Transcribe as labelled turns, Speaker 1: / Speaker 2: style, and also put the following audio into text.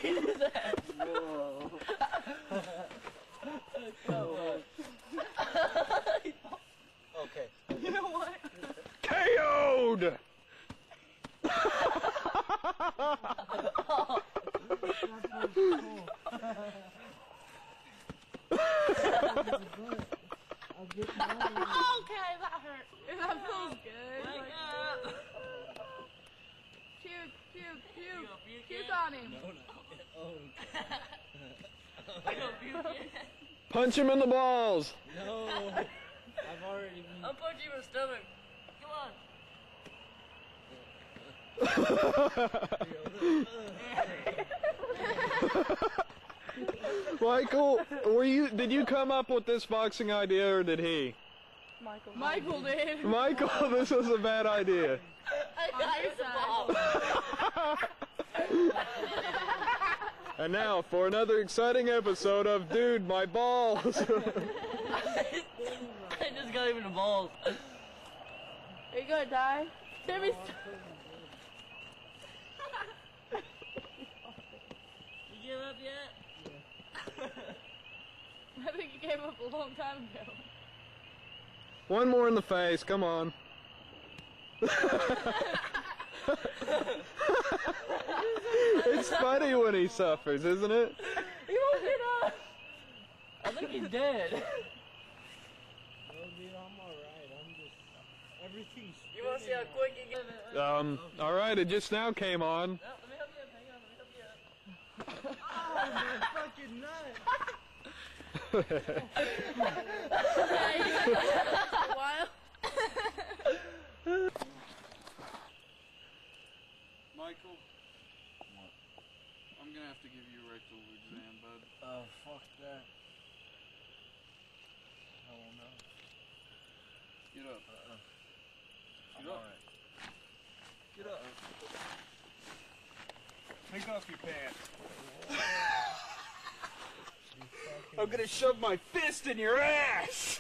Speaker 1: made his ass.
Speaker 2: Whoa. Okay.
Speaker 1: You know what?
Speaker 3: KO'd!
Speaker 1: Okay, that hurt. That feels good.
Speaker 4: Wake up!
Speaker 1: Puke, puke, puke.
Speaker 4: Puke
Speaker 1: Puke
Speaker 4: it.
Speaker 1: on him.
Speaker 2: No, no. Oh.
Speaker 4: I don't puke it.
Speaker 3: Punch him in the balls!
Speaker 2: No. I've already been.
Speaker 4: I'll punch you in the stomach. Come on.
Speaker 3: Michael, did you come up with this boxing idea or did he?
Speaker 1: Michael did.
Speaker 3: Michael, this was a bad idea.
Speaker 4: I got
Speaker 1: your
Speaker 4: the ball.
Speaker 3: And now for another exciting episode of Dude, My Balls.
Speaker 4: I just got him in the balls.
Speaker 1: Are you gonna die? Timmy,
Speaker 4: You give up yet?
Speaker 1: I think you gave up a long time ago.
Speaker 3: One more in the face, come on. It's funny when he suffers, isn't it?
Speaker 1: He won't get up.
Speaker 4: I think he's dead.
Speaker 2: No, dude, I'm alright. I'm just. Everything's.
Speaker 4: You want to see how quick he gets?
Speaker 3: Alright, it just now came on.
Speaker 4: Let me help you up. Hang on, let me help you up.
Speaker 2: Oh, my fucking nut!
Speaker 1: A while.
Speaker 5: Michael, I'm gonna have to give you a rectal exam, bud.
Speaker 2: Oh, fuck that. Oh, no.
Speaker 5: Get up.
Speaker 2: I'm
Speaker 5: Get up.
Speaker 2: alright.
Speaker 5: Get up. Take off your pants. I'm gonna shove my fist in your ass!